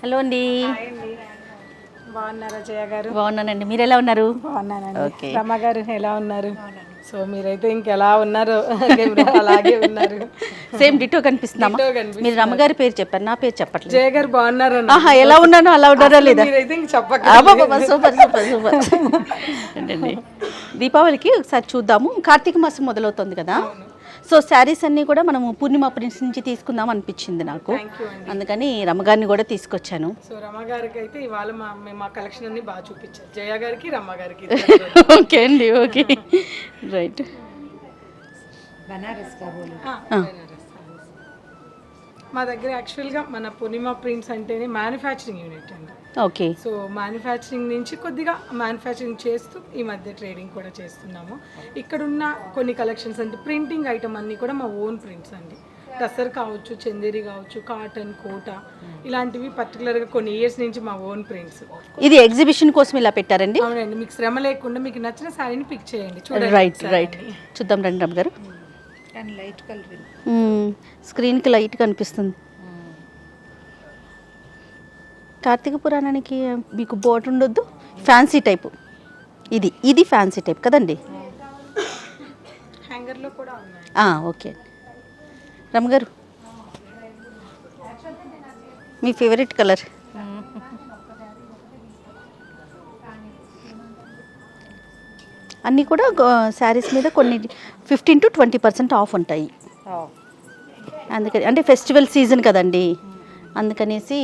Hello అండి. బాగున్నారా జయ గారు? బాగున్నానండి, మీరు ఎలా ఉన్నారు? బాగున్నానండి. ఓకే. రమ గారు ఎలా ఉన్నారు? సో మీరైతే ఇంకెలా ఉన్నారు? అలాగే ఉన్నారు. Same ditto కనిపిస్తున్నామా? డిటో కనిపిస్తున్నారు. మీరు రమ్మగారి పేరు చెప్పారు, నా పేరు చెప్పట్లేదు. జయ గారు బాగున్నారు. ఆహా, ఎలా ఉన్నానో అలా ఉన్నారా లేదా? మీరైతే ఇంక చెప్పకండి. సూపర్ సూపర్ సూపర్ ఏంటండి. దీపావళికి ఒకసారి చూద్దాము. కార్తీక మాసం మొదలవుతుంది కదా, సో శారీస్ అన్నీ కూడా మనము పూర్ణిమ ప్రింట్స్ నుంచి తీసుకుందాం అనిపించింది నాకు. అందుకని రమ్మగారిని కూడా తీసుకొచ్చాను. సో రమ గారికి అయితే ఇవాళ మా కలెక్షన్ అన్ని బాగా చూపించారు. జయ గారికి, రమ గారికి. ఓకే అండి, ఓకే రైట్. మా దగ్గర యాక్చువల్గా మన పూర్ణిమ ప్రింట్స్ అంటేనే మ్యానుఫ్యాక్చరింగ్ యూనిట్ అండి. ఓకే. సో మ్యానుఫ్యాక్చరింగ్ నుంచి కొద్దిగా మ్యానుఫ్యాక్చరింగ్ చేస్తూ ఈ మధ్య ట్రేడింగ్ కూడా చేస్తున్నాము. ఇక్కడున్న కొన్ని కలెక్షన్స్ అంటే ప్రింటింగ్ ఐటమ్ అన్నీ కూడా మా ఓన్ ప్రింట్స్ అండి. టసర్ కావచ్చు, చందేరి కావచ్చు, కాటన్, కోట ఇలాంటివి పర్టికులర్గా కొన్ని ఇయర్స్ నుంచి మా ఓన్ ప్రింట్స్. ఇది ఎగ్జిబిషన్ కోసం ఇలా పెట్టారండి? అవునండి. మీకు శ్రమ లేకుండా మీకు నచ్చిన శారీని పిక్ చేయండి. చూడండి. రైట్ రైట్, చూద్దాం రండి రమ్మ గారు. లైట్ కలర్ స్క్రీన్కి లైట్ కనిపిస్తుంది. కార్తీక పురాణానికి మీకు బోర్డర్ ఉండొద్దు, ఫ్యాన్సీ టైపు. ఇది ఫ్యాన్సీ టైప్ కదండి. హ్యాంగర్లో కూడా ఉన్నాయి. ఓకే రమ్మగారు, మీ ఫేవరెట్ కలర్. అన్నీ కూడా శారీస్ మీద కొన్ని 15 to 20% ఆఫ్ ఉంటాయి. అందుకని అంటే ఫెస్టివల్ సీజన్ కదండి, అందుకనేసి.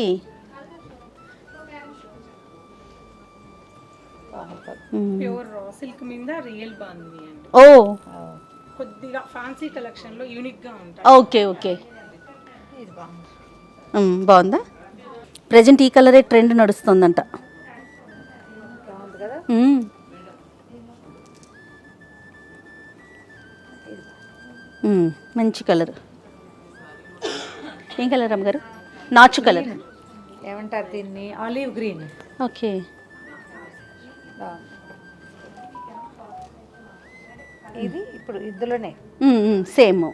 ప్యూర్ రా సిల్క్ మీద రియల్ బాగుంది అండి. ఓ, కొద్దిగా ఫ్యాన్సీ కలెక్షన్ లో యూనిక్ గా ఉంటాయి. ఓకే ఓకే, బాగుందా? ప్రెజెంట్ ఈ కలరే ట్రెండ్ నడుస్తుందంట. మంచి కలర్. ఏం కలర్ అమ్మగారు? నాచు కలర్ ఏమంటారు దీన్ని? Olive green. ఓకే. ఇది ఇప్పుడు ఇందులోనే సేమ్.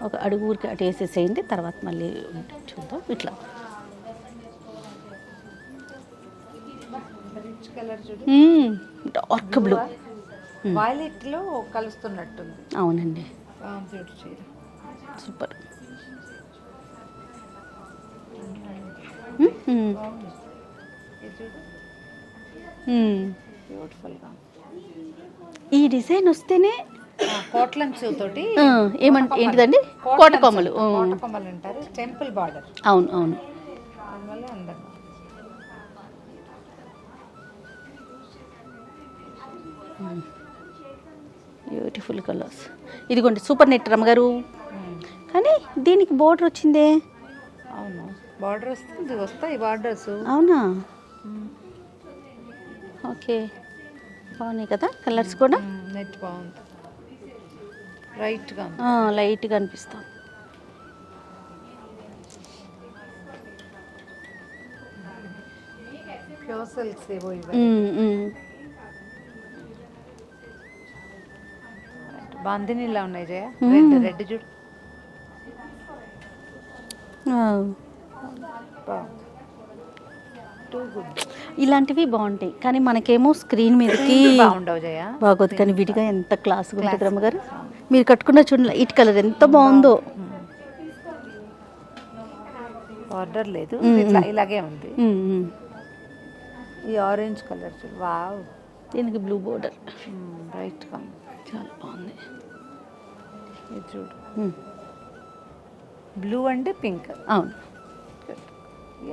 ఒక అడుగు ఊరికి అటు వేసేసేయండి, తర్వాత మళ్ళీ చూద్దాం. ఇట్లా డార్క్ బ్లూ, వైలెట్ లో కలుస్తున్నట్టుంది. అవునండి, సూపర్. ఈ డిజైన్ వస్తేనే కోట్లంచ్ తోటి ఏంటిదండి? కోటకొమ్మలు. కోటకొమ్మలు అంటారు. Temple border. అవును అవును. అందువల్ల అందంగా. Beautiful colours. ఇదిగోండి సూపర్ నెట్ రమ్మగారు. కానీ దీనికి బోర్డర్ వచ్చిందే. అవును, బార్డర్ వస్తుంది. వస్తాయి బార్డర్స్. అవునా? ఓకే, బాగున్నాయి కదా కలర్స్ కూడా. నెట్ బాగుంది, లైట్గా లైట్గా అనిపిస్తుంది. ప్యూర్ సిల్క్స్ ఏవో బాందినిలా ఉన్నాయి జయ. రెడ్ చూడు. ఇలాంటివి బాగుంటాయి, కానీ మనకేమో స్క్రీన్ మీదకి బాగుండవు జయ, బాగోదు. కానీ విడిగా ఎంత క్లాస్గా ఉంటుంది రమ్మగారు. మీరు కట్టుకున్న చూడండి లైట్ కలర్ ఎంత బాగుందో. బార్డర్ లేదు, ఇలాగే ఉంది. ఈ ఆరెంజ్ కలర్ చూడు. వావ్, దీనికి బ్లూ బోర్డర్. బ్రైట్గా చాలా బాగుంది. ఇది చూడు, బ్లూ అండ్ పింక్. అవును,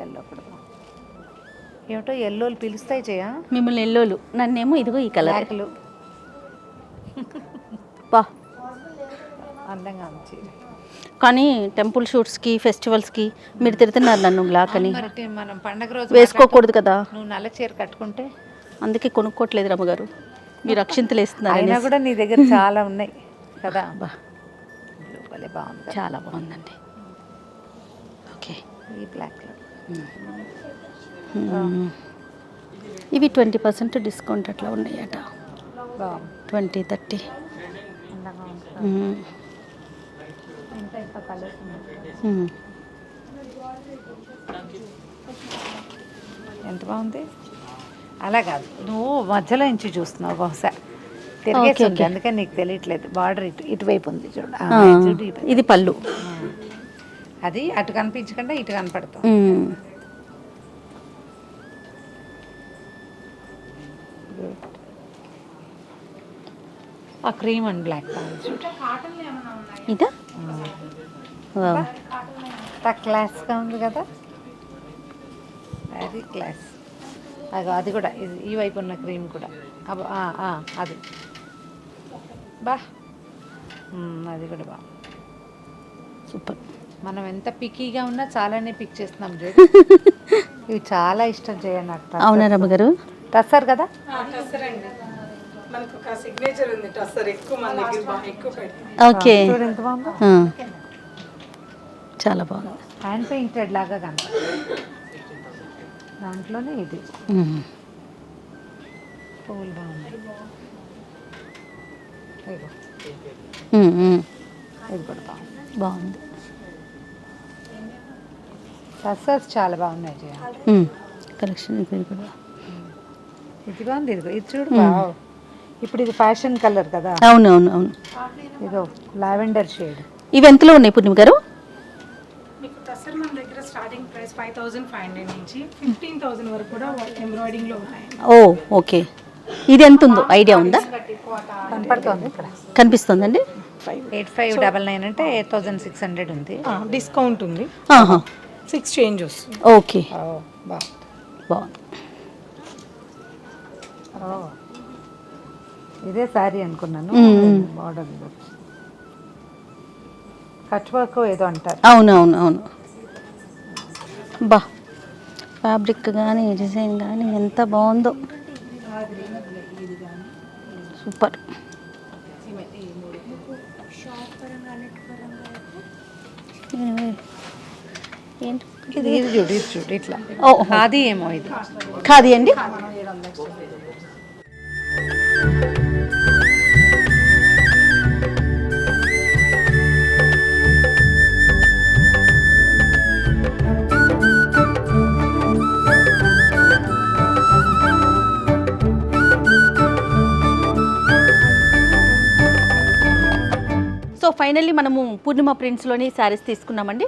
ఎల్లో కూడా ఏమిటో ఎల్లోలు పిలుస్తాయి చేయ. మిమ్మల్ని ఎల్లోలు, నన్నేమో ఇదిగో ఈ కలర్. బా అందంగా ఉంది. కానీ టెంపుల్ షూట్స్కి, ఫెస్టివల్స్కి మీరు తిడుతున్నారు నన్ను బ్లాక్ అని. మనం పండగ రోజు వేసుకోకూడదు కదా. నువ్వు నల్ల చీర కట్టుకుంటే అందుకే కొనుక్కోవట్లేదు రమ్మగారు. మీరు అక్షింతలు వేస్తున్నారు. అయినా కూడా నీ దగ్గర చాలా ఉన్నాయి కదా. భలే బాగుంది, చాలా బాగుందండి. ఓకే, ఈ బ్లాక్లో ఇవి 20% డిస్కౌంట్ అట్లా ఉన్నాయట. 20-30. ఇంకా కలర్స్ ఉన్నాయి. మ్మ్. ఎంత బాగుంది. అలా కాదు, నువ్వు మధ్యలో నుంచి చూస్తున్నావు బహుశా తిరిగేసి ఉంది, అందుకని నీకు తెలియట్లేదు. బార్డర్ ఇటువైపు ఉంది చూడు. చూడు ఇటు. ఇది పళ్ళు. అది అటు కనిపించకుండా ఇటు కనపడతాం. మ్మ్. ఆ క్రీమ్ అండ్ బ్లాక్ కావాలి చూడు. ఇదా వావ్. క్లాస్గా ఉంది కదా, అది క్లాస్. అది కూడా ఈ వైపు ఉన్న క్రీమ్ కూడా అది బా, అది కూడా బా. సూపర్. మనం ఎంత పిక్కీగా ఉన్నా చాలానే పిక్ చేస్తున్నాం చూడు. ఇవి చాలా ఇష్టం చేయండి నాకు. అవునా రమ్మగారు? టస్సర్ కదా. టస్సర్ అండి, మనకు ఒక సిగ్నేచర్ ఉంది టస్సర్, ఎక్కువ మన దగ్గర బాగా ఎక్కువ పెడతాం. ఓకే. చూడు ఎంత బాగుందో. చాలా బాగుంది. హ్యాండ్ పెయింటెడ్ లాగా కనపడుతుంది. దాంట్లోనే ఇది పువ్వులు బాగున్నాయి. ఇదిగో. ఇది కూడా బాగుంది. బాగుంది. టస్సర్స్ చాలా బాగున్నాయి జయ. కలెక్షన్ ఇది కూడా ఇది బాగుంది. ఇదిగో ఇది చూడు. వావ్. ఇప్పుడు ఇది ఫ్యాషన్ కలర్ కదా. అవును. ఇదో లావెండర్ షేడ్. ఇవి ఎంతలో ఉన్నాయి పూర్ణిమ గారు? మీకు టస్సర్ మన దగ్గర స్టార్టింగ్ ప్రైస్ 5,500 నుంచి 15,000 వరకు కూడా ఎంబ్రాయిడింగ్లో ఉన్నాయి. ఓ ఓకే. ఇది ఎంత ఉందో ఐడియా ఉందా? కనపడుతోంది ఇక్కడ. కనిపిస్తుందండి. 8599 అంటే 8600 ఉంది. డిస్కౌంట్ ఉంది, 6 చేంజ్ వస్తుంది. ఓకే. బాగుంది. ఇదే శారీ అనుకున్నాను. బార్డర్ కట్ వర్క్ ఏదో అంటారు. అవును. బా, ఫ్యాబ్రిక్ కానీ డిజైన్ కానీ ఎంత బాగుందో. సూపర్. ఏంటి ఇది చూడు ఇట్లా. అది ఏమో ఇది ఖాదీ అండి. సో ఫైనల్లీ మనము పూర్ణిమ ప్రింట్స్లోని శారీస్ తీసుకున్నామండి.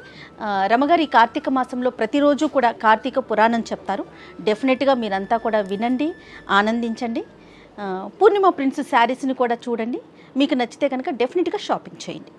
రమగారు ఈ కార్తీక మాసంలో ప్రతిరోజు కూడా కార్తీక పురాణం చెప్తారు. డెఫినెట్గా మీరంతా కూడా వినండి, ఆనందించండి. పూర్ణిమ ప్రింట్స్ శారీస్ని కూడా చూడండి. మీకు నచ్చితే కనుక డెఫినెట్గా షాపింగ్ చేయండి.